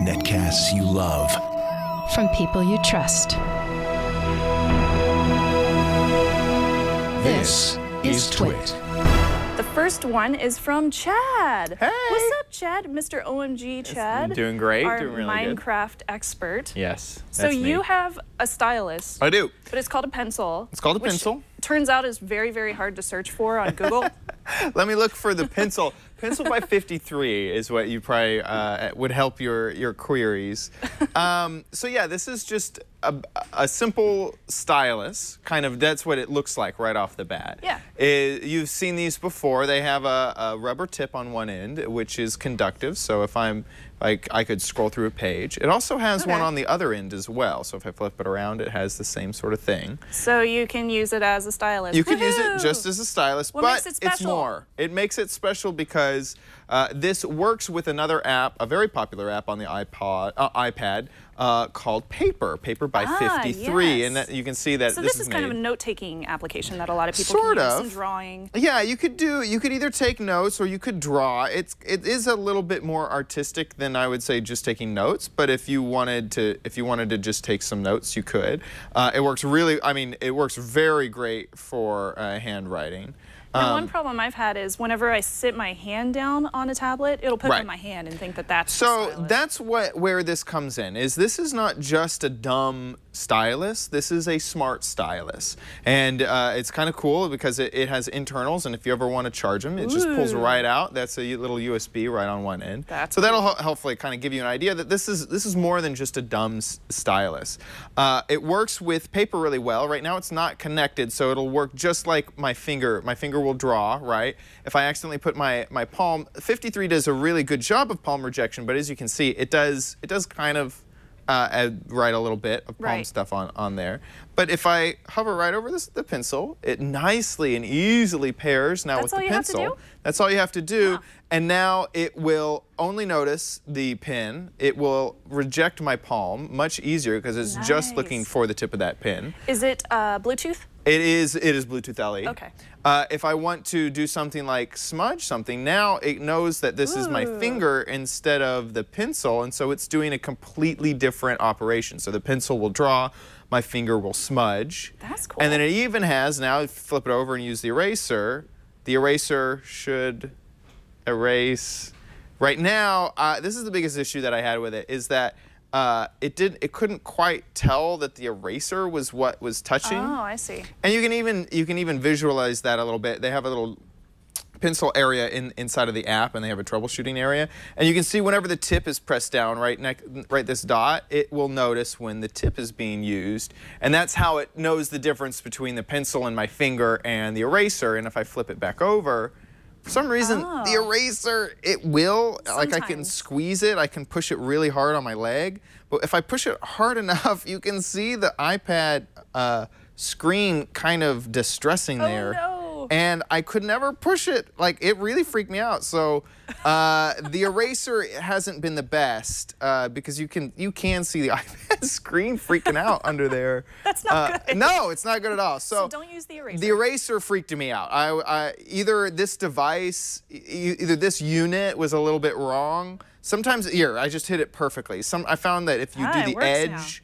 Netcasts you love. From people you trust. This is Twit. The first one is from Chad. Hey! What's up, Chad? Mr. OMG Chad. Doing great, our doing really good. Minecraft expert. Yes, So you have a stylus. I do. But it's called a pencil. It's called a which pencil. Turns out is very, very hard to search for on Google. Let me look for the pencil. Pencil by 53 is what you probably would help your queries. So yeah, this is just a simple stylus. Kind of, that's what it looks like right off the bat. Yeah. You've seen these before. They have a rubber tip on one end, which is conductive. So if I'm like, I could scroll through a page. It also has one on the other end as well. So if I flip it around, it has the same sort of thing. So you can use it as a stylus. You can use it just as a stylus, What but makes it special? it's more. It makes it special because this works with another app, a very popular app on the iPad called Paper by 53. Yes. And that, you can see that So this is kind of a note-taking application that a lot of people Sort can use, of. and drawing. Yeah, you could either take notes or you could draw. It is a little bit more artistic than I would say just taking notes, but if you wanted to just take some notes, you could. It works very great for handwriting. Now, one problem I've had is whenever I sit my hand down on a tablet, it'll put it on my hand and think that that's So the stylus. that's where this comes in. This is not just a dumb stylus. This is a smart stylus, and it's kind of cool because it has internals, and if you ever want to charge them, it just pulls right out. That's a little USB right on one end. That's so that'll hopefully kind of give you an idea that this is more than just a dumb stylus. It works with paper really well. Right now it's not connected, so it'll work just like my finger. My finger will draw, right? If I accidentally put my palm, 53 does a really good job of palm rejection, but as you can see, it does kind of write a little bit of palm stuff on there. But if I hover right over the pencil, it nicely and easily pairs now with the pencil. That's all you have to do. Wow. And now it will only notice the pen. It will reject my palm much easier because it's just looking for the tip of that pen. Is it Bluetooth? It is Bluetooth LE. Okay. If I want to do something like smudge something, now it knows that this is my finger instead of the pencil, and so it's doing a completely different operation. So the pencil will draw, my finger will smudge. That's cool. And then it even has, now if you flip it over and use the eraser should erase. Right now, this is the biggest issue that I had with it, is that it couldn't quite tell that the eraser was what was touching. Oh, I see. And you can even visualize that a little bit. They have a little pencil area inside of the app, and they have a troubleshooting area. And you can see whenever the tip is pressed down, right this dot, it will notice when the tip is being used. And that's how it knows the difference between the pencil and my finger and the eraser. And if I flip it back over, for some reason, the eraser, it will, like I can squeeze it, I can push it really hard on my leg, but if I push it hard enough, you can see the iPad screen kind of distressing there. No. And I could never push it. Like, it really freaked me out. So the eraser hasn't been the best because you can see the iPad screen freaking out under there. That's not good. No, it's not good at all. So don't use the eraser. The eraser freaked me out. Either this device, either this unit was a little bit wrong. Sometimes, here, I just hit it perfectly. I found that if you do the edge,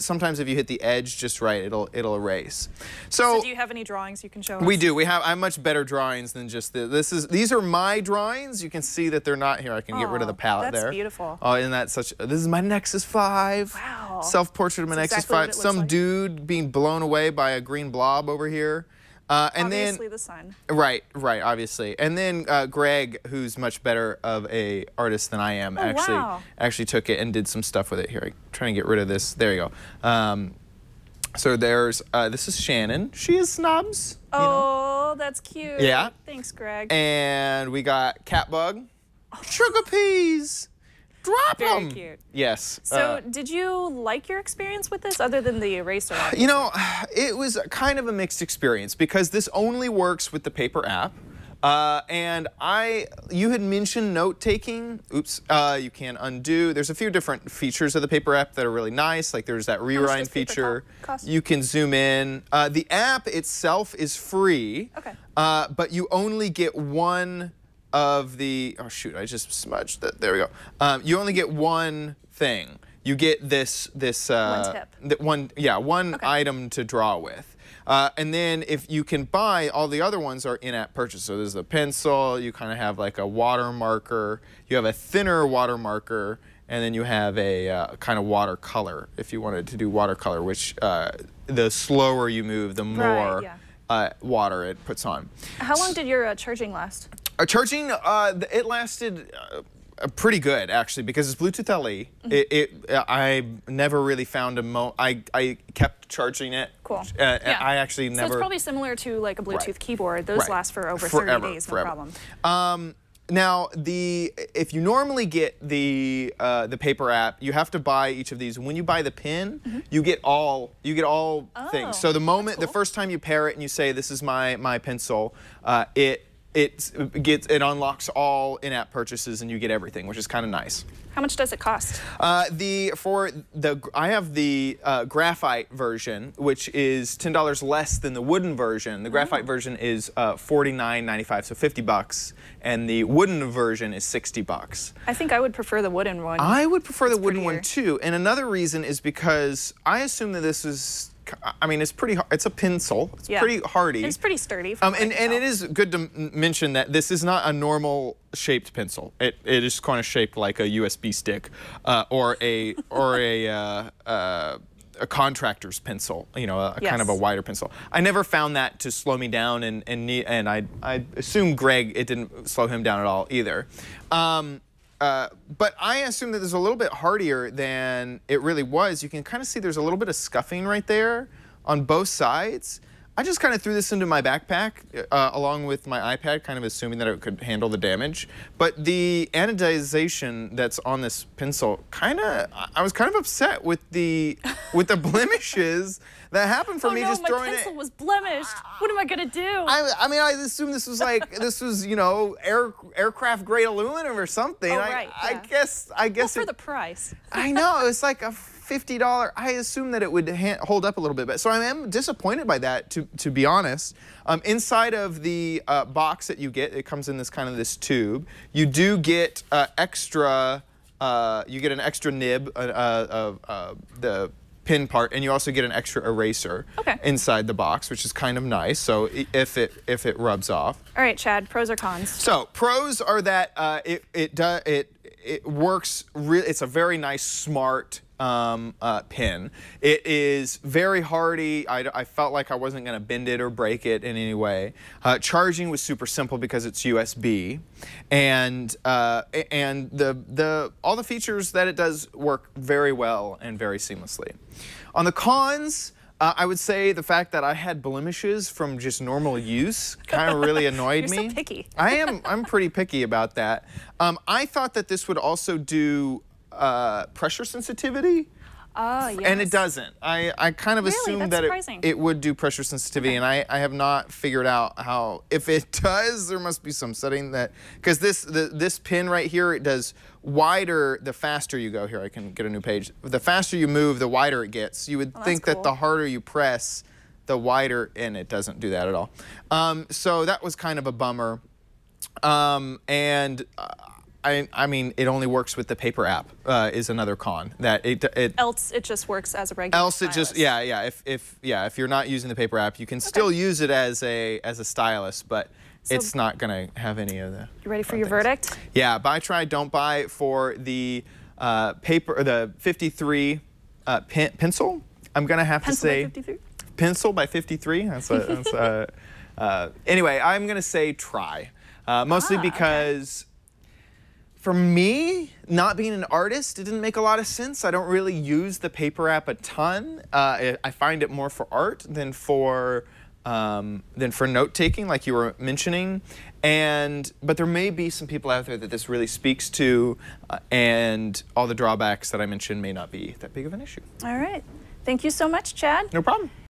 sometimes if you hit the edge just right, it'll erase. So do you have any drawings you can show us? We do. I have much better drawings than just these are my drawings. You can see that they're not here. I can get rid of the palette there. That's beautiful. Oh, isn't that such? This is my Nexus 5. Wow. Self-portrait of my Nexus 5. Some dude being blown away by a green blob over here. And obviously then, the sun. Right, obviously. And then Greg, who's much better of a artist than I am, actually took it and did some stuff with it. Here, I'm trying to get rid of this. There you go. So there's, this is Shannon. She is Snubs. Oh, that's cute. Yeah. Thanks, Greg. And we got Catbug. Sugar Peas. Drop them. Very cute. Yes. So did you like your experience with this other than the eraser? Obviously? You know, it was kind of a mixed experience because this only works with the Paper app. And you had mentioned note-taking. Oops, you can undo. There's a few different features of the Paper app that are really nice. Like there's that rewind feature. You can zoom in. The app itself is free. Okay. But you only get one of the, oh shoot, I just smudged that. There we go. You only get one thing. You get this one tip. One item to draw with. And then if you can buy, all the other ones are in-app purchase. So there's a pencil, you kind of have like a water marker, you have a thinner water marker, and then you have a kind of watercolor if you wanted to do watercolor, which the slower you move, the more water it puts on. How long did your charging last? Charging, it lasted pretty good actually, because it's Bluetooth LE. I never really found I kept charging it. Cool. I actually never. So it's probably similar to like a Bluetooth keyboard. Those last for over 30 days, no problem. Now, if you normally get the paper app, you have to buy each of these. When you buy the pin, you get all things. So the first time you pair it and you say, "This is my pencil," it unlocks all in-app purchases and you get everything, which is kind of nice. How much does it I have the graphite version, which is $10 less than the wooden version. The graphite version is $49.95, so $50, and the wooden version is $60. I think I would prefer the wooden one. I would prefer the wooden one too, and another reason is because I assume that this is. I mean, it's pretty. It's a pencil. It's pretty hardy. It's pretty sturdy. And it is good to mention that this is not a normal shaped pencil. It is kind of shaped like a USB stick, or a contractor's pencil. You know, kind of a wider pencil. I never found that to slow me down, and I assume Greg, it didn't slow him down at all either. But I assume that there's a little bit hardier than it really was. You can kind of see there's a little bit of scuffing right there on both sides. I just kind of threw this into my backpack along with my iPad, kind of assuming that it could handle the damage. But the anodization that's on this pencil, I was kind of upset with the blemishes that happened from me just throwing it. My pencil was blemished. What am I gonna do? I mean, I assumed this was like you know, aircraft grade aluminum or something. Oh, right, I guess. Well, for the price. I know, it was like a $50. I assumed that it would hold up a little bit, so I am disappointed by that, to be honest. Inside of the box that you get, it comes in this tube. You do get extra. You get an extra nib of the pin part, and you also get an extra eraser inside the box, which is kind of nice. So if it rubs off. All right, Chad. Pros or cons? So pros are that it works. It's a very nice, smart pin. It is very hardy. I felt like I wasn't going to bend it or break it in any way. Charging was super simple because it's USB, and all the features that it does work very well and very seamlessly. On the cons, I would say the fact that I had blemishes from just normal use kind of really annoyed me. You're so picky. I'm pretty picky about that. I thought that this would also do pressure sensitivity. Oh, yes. And it doesn't. I kind of assumed that it would do pressure sensitivity, and I have not figured out how. If it does, there must be some setting that, because this pin right here, it does wider the faster you go. Here, I can get a new page. The faster you move, the wider it gets. You would think that the harder you press, the wider, and it doesn't do that at all. So that was kind of a bummer. I mean, it only works with the paper app. Is another con that else it just works as a regular. Else it stylus. just if you're not using the paper app, you can still use it as a stylus, but it's not gonna have any of the. You ready for your verdict? Yeah, buy, try, don't buy for the the 53 pencil. I'm gonna have to say pencil by 53. Anyway, I'm gonna say try, mostly because. For me, not being an artist, it didn't make a lot of sense. I don't really use the paper app a ton. I find it more for art than for note-taking, like you were mentioning. But there may be some people out there that this really speaks to, and all the drawbacks that I mentioned may not be that big of an issue. All right. Thank you so much, Chad. No problem.